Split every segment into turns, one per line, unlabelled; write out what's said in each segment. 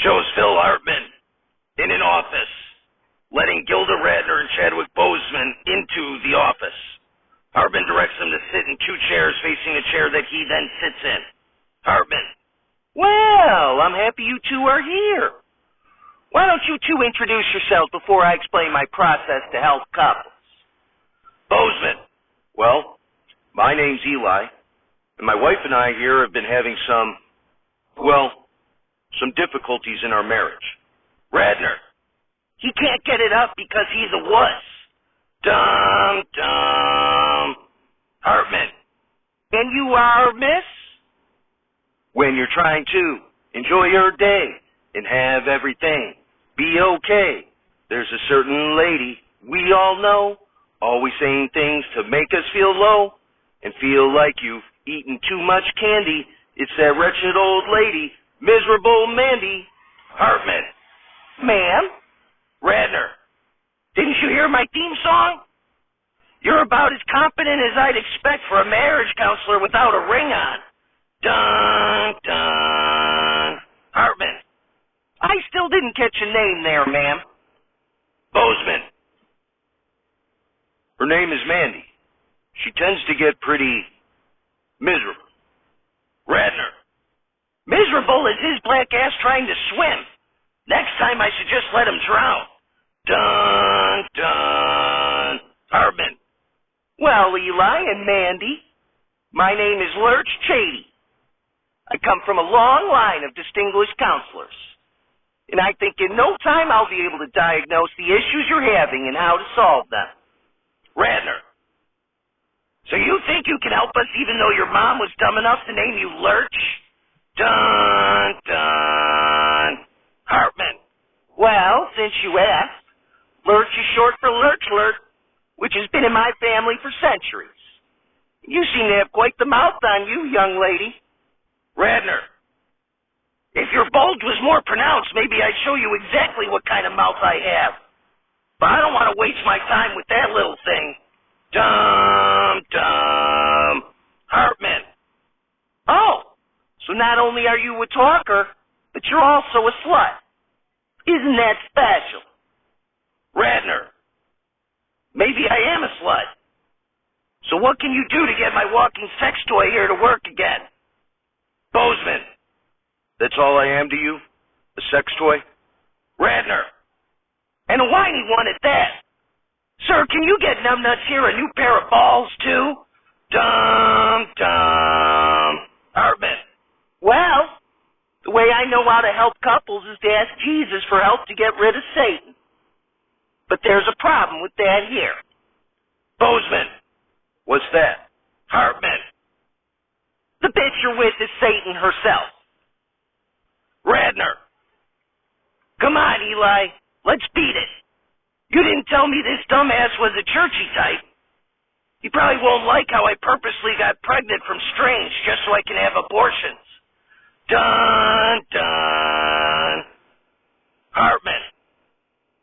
shows Phil Hartman in an office, letting Gilda Radner and Chadwick Boseman into the office. Hartman directs them to sit in two chairs facing a chair that he then sits in. Hartman.
Well, I'm happy you two are here. Why don't you two introduce yourselves before I explain my process to help couples?
Boseman.
Well, my name's Eli, and my wife and I here have been having some difficulties in our marriage.
Radner.
He can't get it up because he's a wuss.
Dum, dum. Hartman.
And you are, miss?
When you're trying to enjoy your day and have everything be okay, there's a certain lady we all know, always saying things to make us feel low and feel like you've eaten too much candy. It's that wretched old lady, miserable Mandy.
Hartman.
Ma'am?
Radner.
Didn't you hear my theme song? You're about as competent as I'd expect for a marriage counselor without a ring on.
Dun, dun. Hartman.
I still didn't catch a name there, ma'am.
Boseman.
Her name is Mandy. She tends to get pretty miserable.
Radner.
Miserable as his black ass trying to swim. Next time I should just let him drown.
Dun, dun. Hartman.
Well, Eli and Mandy, my name is Lurch Che-Dee. I come from a long line of distinguished counselors, and I think in no time I'll be able to diagnose the issues you're having and how to solve them.
Radner. So you think you can help us even though your mom was dumb enough to name you Lurch? Dun, dun. Hartman.
Well, since you asked, Lurch is short for Lurch Lurt, which has been in my family for centuries. You seem to have quite the mouth on you, young lady.
Radner. If your bulge was more pronounced, maybe I'd show you exactly what kind of mouth I have. But I don't want to waste my time with that little thing. Dum, dum. Hartman.
Oh, so not only are you a talker, but you're also a slut. Isn't that special?
Radner. Maybe I am a slut. So what can you do to get my walking sex toy here to work again? Boseman.
That's all I am to you? A sex toy?
Radner. And a whiny one at that. Sir, can you get numbnuts here a new pair of balls too? Dum, dum. Hartman.
Well, the way I know how to help couples is to ask Jesus for help to get rid of Satan. But there's a problem with that here.
Boseman.
What's that?
Hartman.
The bitch you're with is Satan herself.
Radner. Come on, Eli. Let's beat it. You didn't tell me this dumbass was a churchy type. He probably won't like how I purposely got pregnant from Strange just so I can have abortions. Dun, dun. Hartman.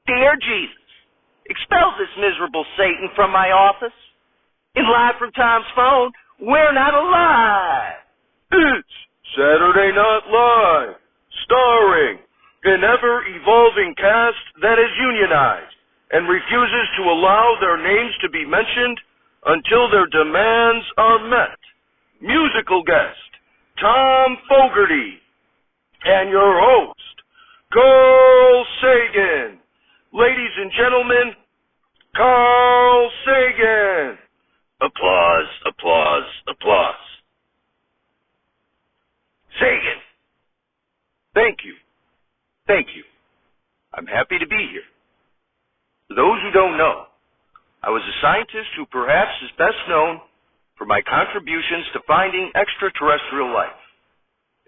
Dear Jesus, expel this miserable Satan from my office. And live from Tom's phone, we're not alive.
It's Saturday Night Live, starring an ever-evolving cast that is unionized and refuses to allow their names to be mentioned until their demands are met. Musical guest, Tom Fogerty, and your host, Carl Sagan. Ladies and gentlemen, Carl Sagan.
Applause, applause, applause. Sagan.
Thank you. Thank you. I'm happy to be here. For those who don't know, I was a scientist who perhaps is best known for my contributions to finding extraterrestrial life,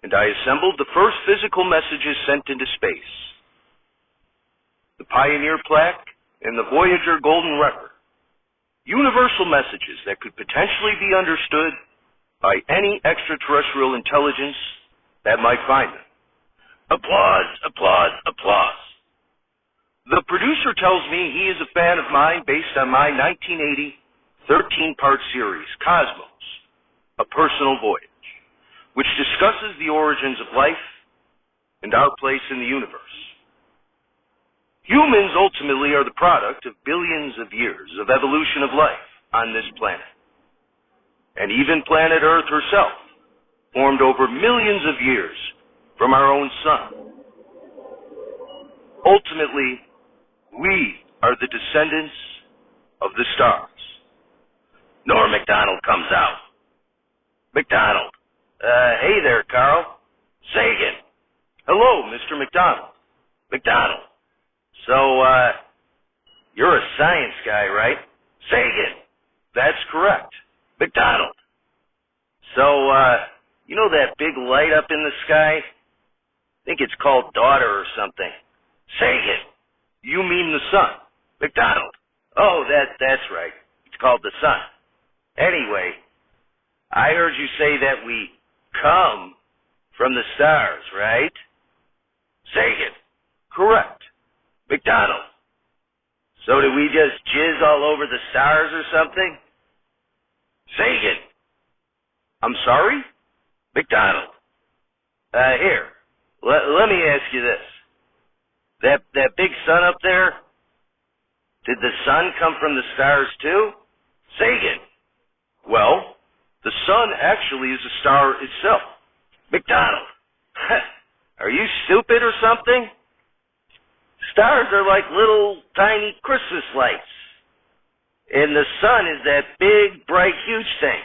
and I assembled the first physical messages sent into space. The Pioneer Plaque and the Voyager Golden Record. Universal messages that could potentially be understood by any extraterrestrial intelligence that might find them.
Applause, applause, applause.
The producer tells me he is a fan of mine based on my 1980 13-part series, Cosmos, A Personal Voyage, which discusses the origins of life and our place in the universe. Humans ultimately are the product of billions of years of evolution of life on this planet. And even planet Earth herself formed over millions of years from our own sun. Ultimately, we are the descendants of the stars.
Norm MacDonald comes out. MacDonald. Hey there, Carl. Sagan.
Hello, Mr. MacDonald.
MacDonald. So, you're a science guy, right? Sagan.
That's correct.
MacDonald. So, you know that big light up in the sky? I think it's called Daughter or something. Sagan.
You mean the sun.
MacDonald. Oh, that's right. It's called the sun. Anyway, I heard you say that we come from the stars, right? Sagan.
Correct.
MacDonald. So did we just jizz all over the stars or something? Sagan.
I'm sorry?
MacDonald. Here. Let me ask you this. That big sun up there, did the sun come from the stars too? Sagan.
Well, the sun actually is a star itself.
MacDonald. Are you stupid or something? Stars are like little tiny Christmas lights. And the sun is that big, bright, huge thing.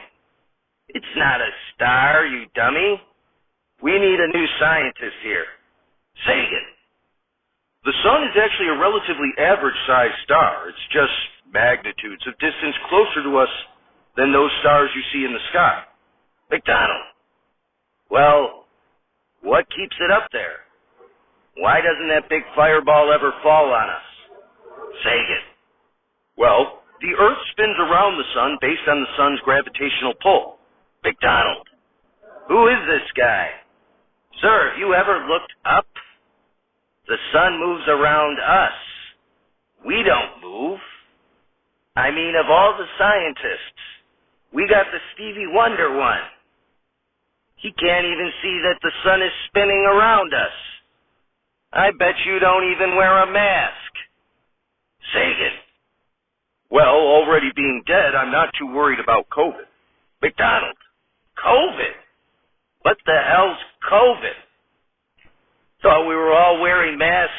It's not a star, you dummy. We need a new scientist here. Sagan.
The sun is actually a relatively average-sized star. It's just magnitudes of distance closer to us than those stars you see in the sky.
MacDonald. Well, what keeps it up there? Why doesn't that big fireball ever fall on us? Sagan.
Well, the Earth spins around the sun based on the sun's gravitational pull.
MacDonald. Who is this guy? Sir, have you ever looked up? The sun moves around us. We don't move. I mean, of all the scientists, we got the Stevie Wonder one. He can't even see that the sun is spinning around us. I bet you don't even wear a mask. Sagan.
Well, already being dead, I'm not too worried about COVID.
MacDonald. COVID? What the hell's COVID? Thought we were all wearing masks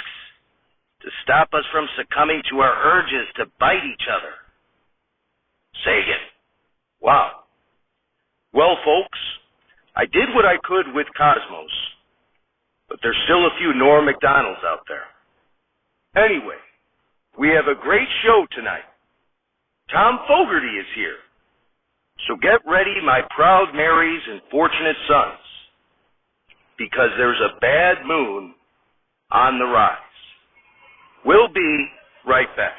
to stop us from succumbing to our urges to bite each other. Sagan.
Wow. Well, folks, I did what I could with Cosmos, but there's still a few Norm MacDonalds out there. Anyway, we have a great show tonight. Tom Fogarty is here. So get ready, my proud Marys and fortunate sons, because there's a bad moon on the rise. We'll be right back.